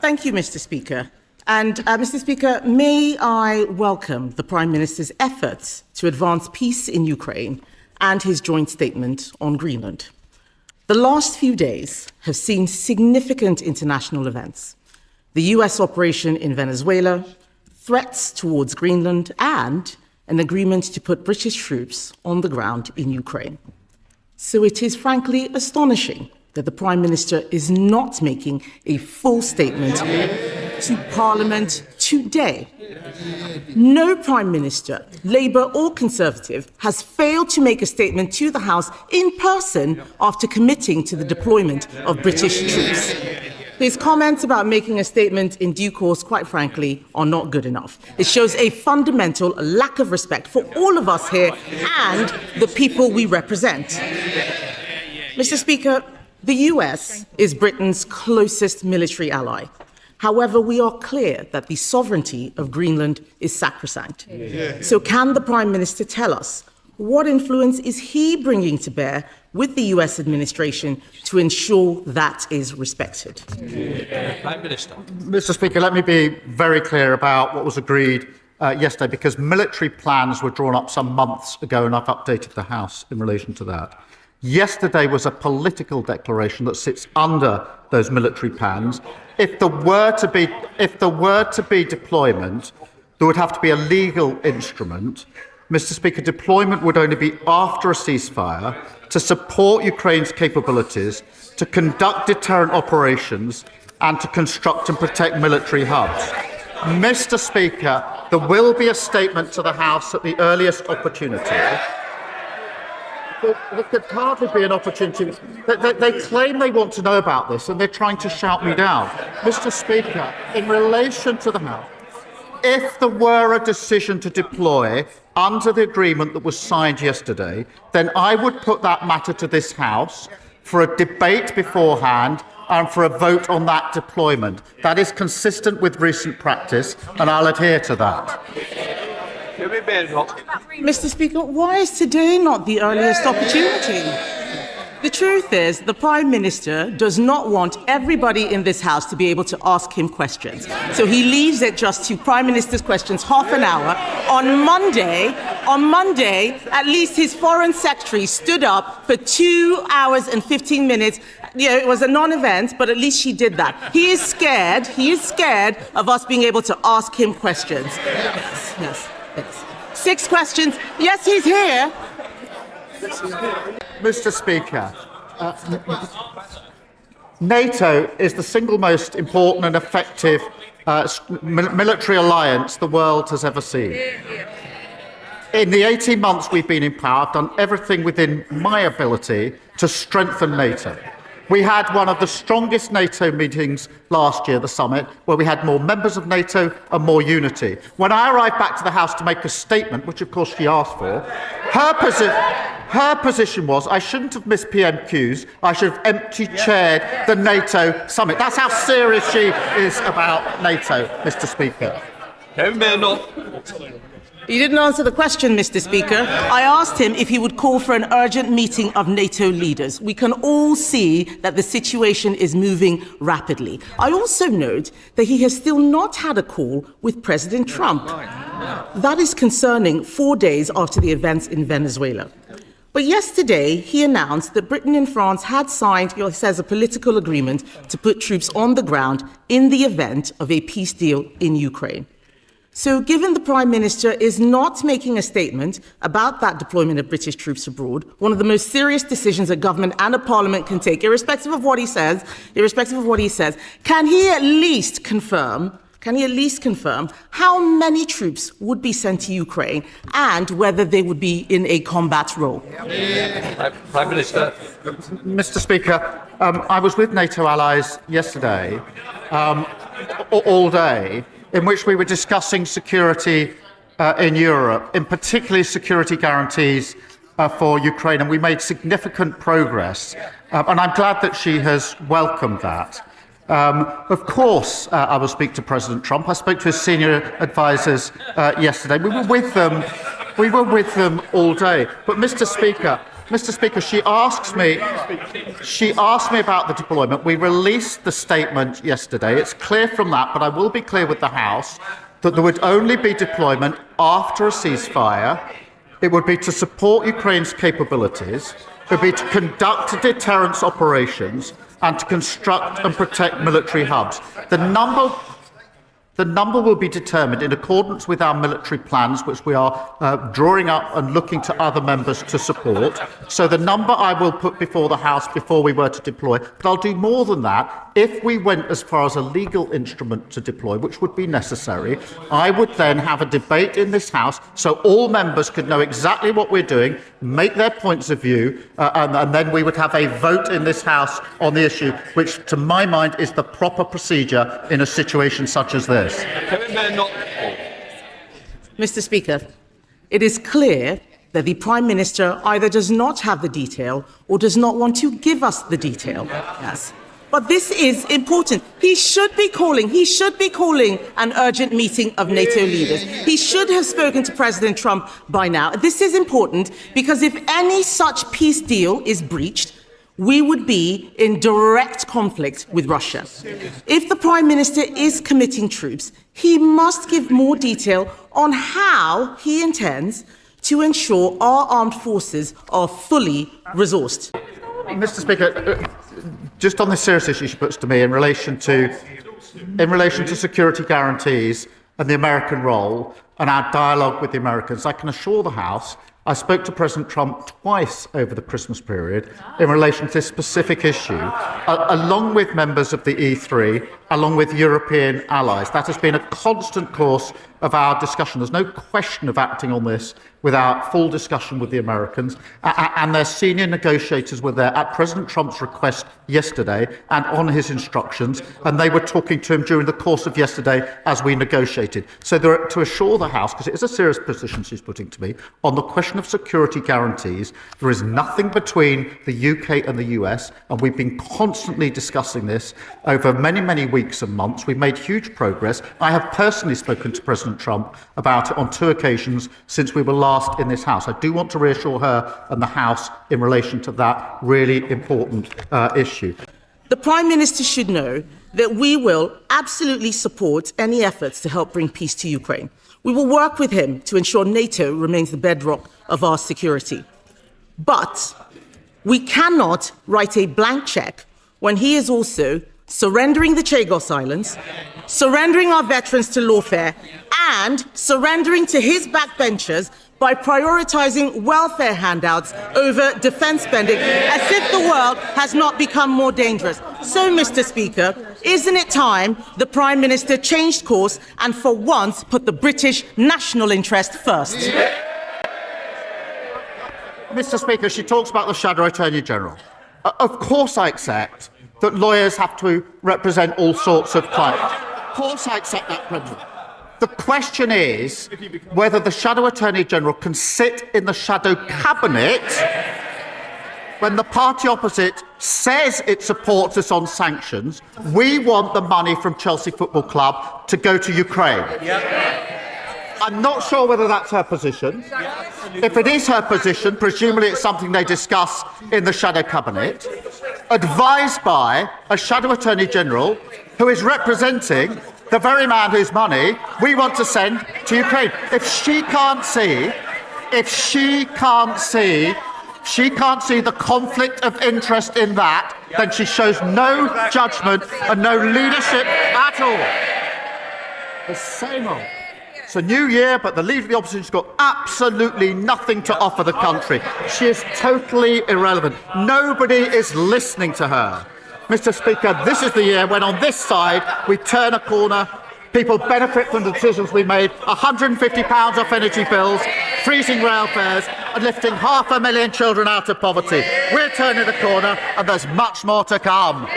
Thank you, Mr. Speaker. And, Mr. Speaker, may I welcome the Prime Minister's efforts to advance peace in Ukraine and his joint statement on Greenland. The last few days have seen significant international events. The US operation in Venezuela, threats towards Greenland, and an agreement to put British troops on the ground in Ukraine. So it is frankly astonishing that the Prime Minister is not making a full statement to Parliament today. No Prime Minister, Labour or Conservative, has failed to make a statement to the House in person after committing to the deployment of British troops. His comments about making a statement in due course, quite frankly, are not good enough. It shows a fundamental lack of respect for all of us here and the people we represent. Mr. Speaker, the US is Britain's closest military ally. However, we are clear that the sovereignty of Greenland is sacrosanct. So can the Prime Minister tell us what influence is he bringing to bear with the US administration to ensure that is respected? Prime Minister. Mr. Speaker, let me be very clear about what was agreed yesterday, because military plans were drawn up some months ago, and I've updated the House in relation to that. Yesterday was a political declaration that sits under those military plans. If there were to be deployment, there would have to be a legal instrument. Mr. Speaker, deployment would only be after a ceasefire to support Ukraine's capabilities, to conduct deterrent operations, and to construct and protect military hubs. Mr. Speaker, there will be a statement to the House at the earliest opportunity. There could hardly be an opportunity. They claim they want to know about this, and they're trying to shout me down. Mr. Speaker, in relation to the House, if there were a decision to deploy under the agreement that was signed yesterday, then I would put that matter to this House for a debate beforehand and for a vote on that deployment. That is consistent with recent practice, and I'll adhere to that. Mr. Speaker, why is today not the earliest opportunity? The truth is, the Prime Minister does not want everybody in this House to be able to ask him questions. So he leaves it just to Prime Minister's questions half an hour. On Monday, at least his Foreign Secretary stood up for 2 hours and 15 minutes. It was a non-event, but at least she did that. He is scared of us being able to ask him questions. Yes. 6 questions. Yes, he's here. Mr. Speaker, NATO is the single most important and effective military alliance the world has ever seen. In the 18 months we've been in power, I've done everything within my ability to strengthen NATO. We had one of the strongest NATO meetings last year, the summit, where we had more members of NATO and more unity. When I arrived back to the House to make a statement, which of course she asked for, her position was I shouldn't have missed PMQs, I should have empty-chaired the NATO summit. That's how serious she is about NATO, Mr. Speaker. You didn't answer the question, Mr. Speaker. I asked him if he would call for an urgent meeting of NATO leaders. We can all see that the situation is moving rapidly. I also note that he has still not had a call with President Trump. That is concerning 4 days after the events in Venezuela. But yesterday, he announced that Britain and France had signed, he says, a political agreement to put troops on the ground in the event of a peace deal in Ukraine. So given the Prime Minister is not making a statement about that deployment of British troops abroad, one of the most serious decisions a government and a parliament can take, irrespective of what he says, can he at least confirm how many troops would be sent to Ukraine and whether they would be in a combat role? Prime Minister. Mr. Speaker, I was with NATO allies yesterday, all day, in which we were discussing security in Europe, in particular security guarantees for Ukraine, and we made significant progress. And I'm glad that she has welcomed that. Of course, I will speak to President Trump. I spoke to his senior advisors yesterday. We were with them all day. But, Mr. Speaker, Mr. Speaker, she asked me about the deployment. We released the statement yesterday. It's clear from that, but I will be clear with the House that there would only be deployment after a ceasefire. It would be to support Ukraine's capabilities. It would be to conduct deterrence operations and to construct and protect military hubs. The number will be determined in accordance with our military plans, which we are drawing up and looking to other members to support. So the number I will put before the House before we were to deploy. But I'll do more than that. If we went as far as a legal instrument to deploy, which would be necessary, I would then have a debate in this House so all members could know exactly what we're doing, make their points of view, and then we would have a vote in this House on the issue, which, to my mind, is the proper procedure in a situation such as this. Mr. Speaker, it is clear that the Prime Minister either does not have the detail or does not want to give us the detail. Yes. But this is important. He should be calling an urgent meeting of NATO leaders. He should have spoken to President Trump by now. This is important because if any such peace deal is breached, we would be in direct conflict with Russia. If the Prime Minister is committing troops, he must give more detail on how he intends to ensure our armed forces are fully resourced. Mr. Speaker, just on this serious issue she puts to me in relation to security guarantees and the American role and our dialogue with the Americans, I can assure the House I spoke to President Trump twice over the Christmas period in relation to this specific issue, along with members of the E3, along with European allies. That has been a constant course of our discussion. There's no question of acting on this without full discussion with the Americans, and their senior negotiators were there at President Trump's request yesterday and on his instructions, and they were talking to him during the course of yesterday as we negotiated. So to assure the House, because it is a serious position she's putting to me, on the question of security guarantees, there is nothing between the UK and the US, and we've been constantly discussing this over many, many weeks and months. We've made huge progress. I have personally spoken to President Trump about it on 2 occasions since we were last in this House. I do want to reassure her and the House in relation to that really important issue. The Prime Minister should know that we will absolutely support any efforts to help bring peace to Ukraine. We will work with him to ensure NATO remains the bedrock of our security. But we cannot write a blank check when he is also surrendering the Chagos Islands, surrendering our veterans to lawfare, and surrendering to his backbenchers by prioritising welfare handouts over defence spending, as if the world has not become more dangerous. So, Mr. Speaker, isn't it time the Prime Minister changed course and for once put the British national interest first? Mr. Speaker, she talks about the Shadow Attorney General. Of course I accept that lawyers have to represent all sorts of clients. Of course I accept that principle. The question is whether the Shadow Attorney General can sit in the Shadow Cabinet when the party opposite says it supports us on sanctions. We want the money from Chelsea Football Club to go to Ukraine. I'm not sure whether that's her position. If it is her position, presumably it's something they discuss in the Shadow Cabinet, advised by a Shadow Attorney General who is representing the very man whose money we want to send to Ukraine. If she can't see the conflict of interest in that, then she shows no judgment and no leadership at all. The same old. It's a new year, but the Leader of the Opposition's got absolutely nothing to offer the country. She is totally irrelevant. Nobody is listening to her. Mr. Speaker, this is the year when on this side we turn a corner, people benefit from the decisions we made, £150 off energy bills, freezing rail fares and lifting 500,000 children out of poverty. We're turning the corner and there's much more to come.